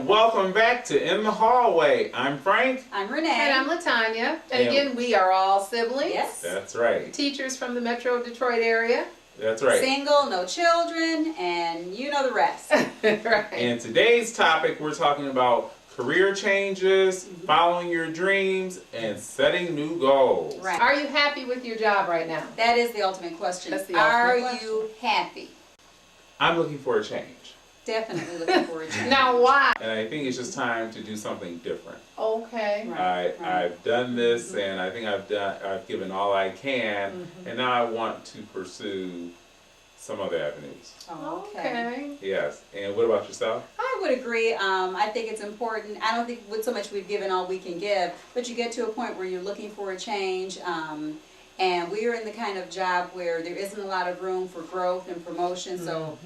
And welcome back to In the Hallway. I'm Frank. I'm Renee. And I'm LaTanya. And again, we are all siblings. Yes. That's right. Teachers from the Metro Detroit area. That's right. Single, no children, and you know the rest. Right. And today's topic, we're talking about career changes, following your dreams, and setting new goals. Right. Are you happy with your job right now? That is the ultimate question. That's the Are ultimate question. you happy? I'm looking for a change. Definitely looking for a change. Now, why? And I think it's just time to do something different. Okay. Right. I've done this, and I think I've given all I can, and now I want to pursue some other avenues. Oh, Okay. Yes. And what about yourself? I would agree. I think it's important. I don't think with so much we've given all we can give, but you get to a point where you're looking for a change. And we are in the kind of job where there isn't a lot of room for growth and promotion, so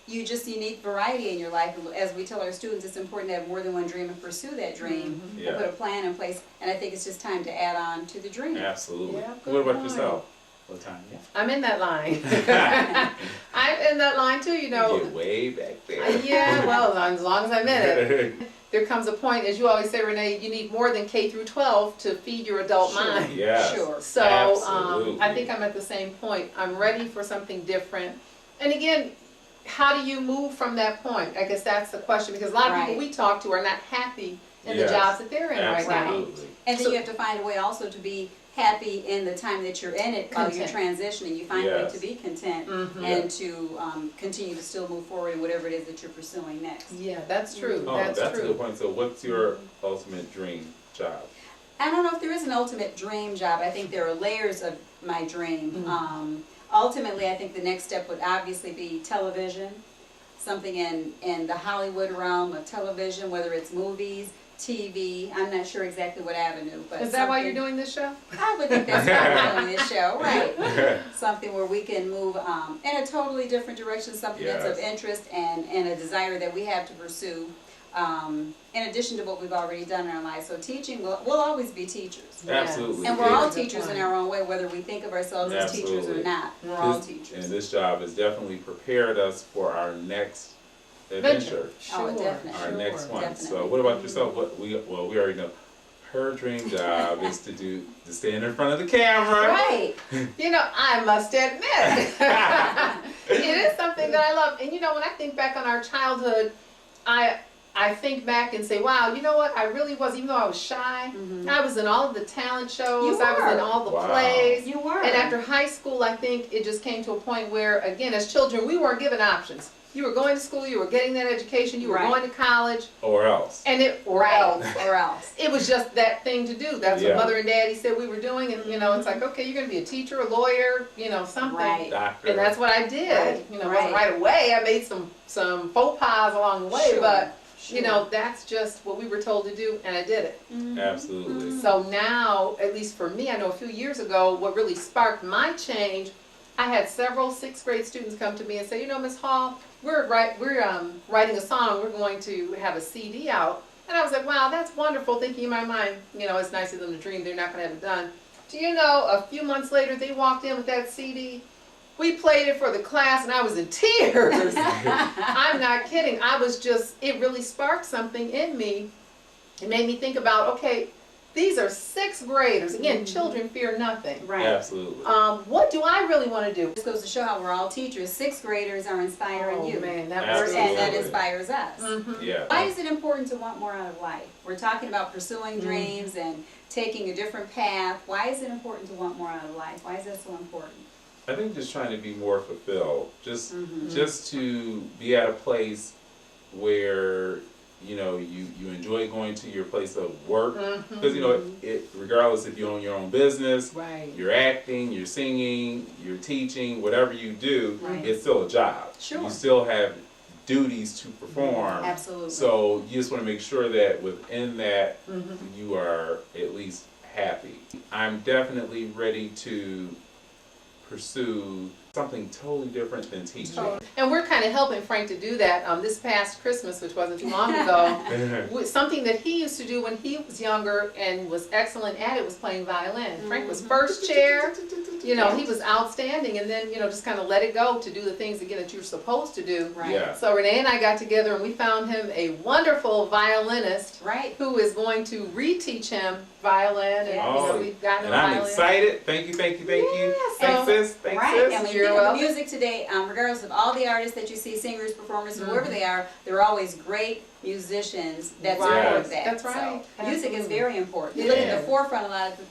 you need variety in your life. As we tell our students, it's important to have more than one dream and pursue that dream and put a plan in place. And I think it's just time to add on to the dream. Absolutely. Yeah, What about good yourself, LaTanya? I'm in that line. I'm in that line too, you know. Get way back there. Yeah, well, as long as I'm in it. There comes a point, as you always say, Renee, you need more than K through 12 to feed your adult mind. Yes. Sure. So Absolutely. I think I'm at the same point. I'm ready for something different. And again, how do you move from that point? I guess that's the question, because a lot of people we talk to are not happy in the jobs that they're in right now. Absolutely. And then you have to find a way also to be happy in the time that you're in it while you're transitioning. You find a way to be content and to continue to still move forward in whatever it is that you're pursuing next. Yeah, that's true. Oh, that's true. a good point. So what's your ultimate dream job? I don't know if there is an ultimate dream job. I think there are layers of my dream. Ultimately, I think the next step would obviously be television, something in the Hollywood realm of television, whether it's movies, TV. I'm not sure exactly what avenue, but Is that why you're doing this show? I would think that's why we're doing this show, right? Something where we can move in a totally different direction, something that's of interest and a desire that we have to pursue. In addition to what we've already done in our lives. So teaching, we'll always be teachers. Absolutely. And we're all teachers in our own way, whether we think of ourselves as teachers or not. We're all And teachers. this job has definitely prepared us for our next adventure. Oh, definitely. Our next one. Definitely. So what about yourself? We already know her dream job is to stand in front of the camera. Right. You know, I must admit, it is something that I love. And you know, when I think back on our childhood, I think back and say, wow, you know what? I really was, even though I was shy, I was in all of the talent shows. I was in all the plays. You were. And after high school, I think it just came to a point where, again, as children, we weren't given options. You were going to school, you were getting that education, you were going to college. Or else. And Or else. It was just that thing to do. That's what Mother and Daddy said we were doing. And, you know, it's like, okay, you're going to be a teacher, a lawyer, you know, something. Right. Doctor. And that's what I did. You know, it wasn't right away. I made some faux pas along the way, but you know, that's just what we were told to do, and I did it. Absolutely. So now, at least for me, I know a few years ago, what really sparked my change, I had several 6th grade students come to me and say, you know, Miss Hall, we're writing a song, we're going to have a CD out. And I was like, wow, that's wonderful, thinking in my mind, you know, it's nice of them to dream, they're not going to have it done. Do you know, a few months later, they walked in with that CD. We played it for the class and I was in tears. I'm not kidding. It really sparked something in me. It made me think about, okay, these are 6th graders. Again, children fear nothing. Right. Absolutely. What do I really want to do? This goes to show how we're all teachers. 6th graders are inspiring you. Man, that and that inspires us. Yeah. Why is it important to want more out of life? We're talking about pursuing dreams and taking a different path. Why is it important to want more out of life? Why is that so important? I think just trying to be more fulfilled, just to be at a place where you know you enjoy going to your place of work, because you know regardless if you own your own business, you're acting, you're singing, you're teaching, whatever you do, it's still a job. Sure. You still have duties to perform. Absolutely. So you just want to make sure that within that you are at least happy. I'm definitely ready to pursue something totally different than teaching. And we're kind of helping Frank to do that. This past Christmas, which wasn't too long ago, something that he used to do when he was younger and was excellent at it was playing violin. Frank was first chair. You know, he was outstanding, and then, you know, just kind of let it go to do the things again that you're supposed to do. Right. Yeah. So Renee and I got together and we found him a wonderful violinist Right. who is going to reteach him violin, and you know, we've gotten him And I'm violin. excited. Thank you, thank you, thank you. Yeah, Thanks, sis. Thanks, Right, sis. and when you You're think of welcome. music today, regardless of all the artists that you see, singers, performers, whoever they are, they're always great musicians that Right. support that. That's right. So, music is Absolutely. very important. It You look at the is. forefront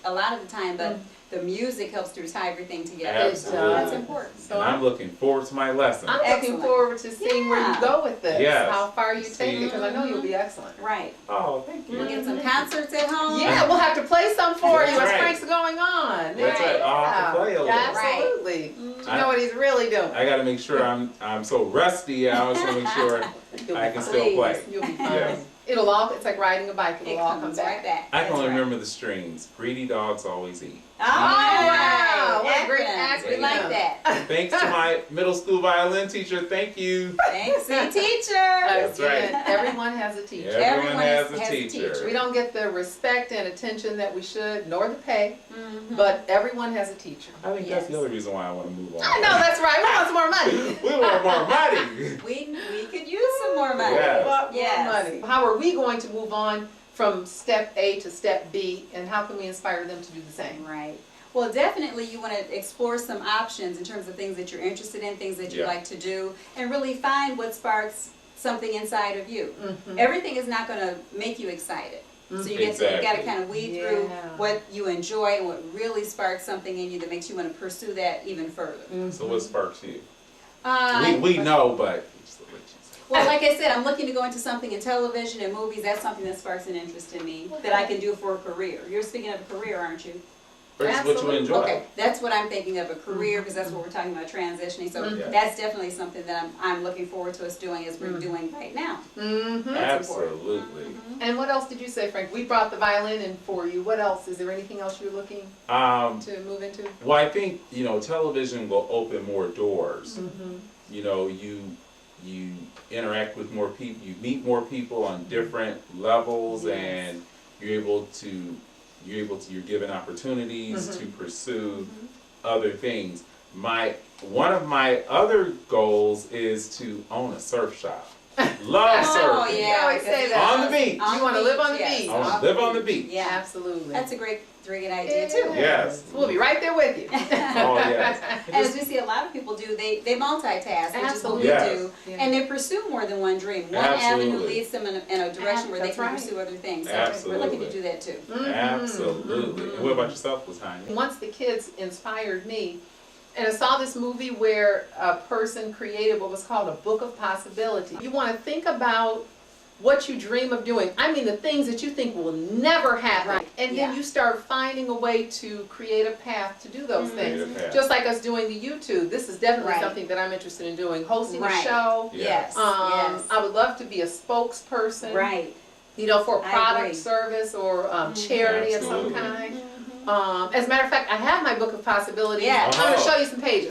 a lot of the time, but the music helps to tie everything together. Absolutely. That's important. So And I'm looking forward to my lesson. I'm Excellent. looking forward to seeing where you Yeah. go with this, Yes. how far you take See. it, because I know you'll be excellent. Right. Oh, thank you. We'll get some concerts at home. Yeah, we'll have to play some for That's you as right. Frank's going on. That's right. I'll have to play a little. Absolutely. You know what he's really doing. I got to make sure I'm so rusty. I also make sure You'll I be can fine. still play. You'll be fine. Yes. It'll all, it's like riding a bike, It it'll all come comes back. right back. I can That's only right. remember the strings. Greedy dogs always eat. Oh, wow. right. What a great Acronyms. We acronym. like that. Thanks to my middle school violin teacher. Thank you. Thanks, see, teacher. That's right. Again, everyone has a teacher. Yeah. Everyone Everyone has a has teacher. We don't get the respect and attention that we should, nor the pay, Mhm. but everyone has a teacher. I think that's the Yes. other reason why I want to move on. I know, that's right. We want some more money. We want more money. We could use some more money. Yes. We want more Yes. money. How are we going to move on from step A to step B, and how can we inspire them to do the same? Right. Well, definitely you want to explore some options in terms of things that you're interested in, things that you Yeah. like to do, and really find what sparks something inside of you. Mhm. Everything is not going to make you excited. So you got to Exactly. kind of weed through Yeah. what you enjoy and what really sparks something in you that makes you want to pursue that even further. So what sparks you? Uh, We know, but just to let you say. Well, like I said, I'm looking to go into something in television and movies. That's something that sparks an interest in me that I can do for a career. You're speaking of a career, aren't you? Or just what you Absolutely. enjoy. Okay, that's what I'm thinking of, a career, because that's what we're talking about, transitioning. So Mhm. that's definitely something that I'm looking forward to us doing as we're doing right now. Mm-hmm. That's important. Absolutely. And what else did you say, Frank? We brought the violin in for you. What else? Is there anything else you're looking to move into? Well, I think, television will open more doors. Mm-hmm. You interact with more people, you meet more people on different levels, Yes. and you're given opportunities Mhm. to pursue other things. One of my other goals is to own a surf shop. Love Oh, surfing. yeah. You always say that. On the beach. You want to live on the yes. beach. I want to live on the beach. Yeah, Absolutely. that's a great idea too. Yes. We'll be right there with you. Oh, yes. And as we see a lot of people do, they multitask, which is what Absolutely. we Yes. do, Yeah. and they pursue more than one dream. One Absolutely. avenue leads them in a direction where they That's can right. pursue other things. So Absolutely. we're looking to do that too. Mhm. Absolutely. And what about yourself, LaTanya? Once the kids inspired me, and I saw this movie where a person created what was called a book of possibility. You want to think about what you dream of doing. I mean, the things that you think will never happen. Right. And Yeah. then you start finding a way to create a path to do those things. Create a path. Just like us doing the YouTube. This is definitely Right. something that I'm interested in doing. Hosting a Right. show. Yes. I Yes. would love to be a spokesperson. Right. For a I product, agree. service, or charity of some Absolutely. kind. As a matter of fact, I have my book of possibilities. Yeah. I'm going to show you some pages.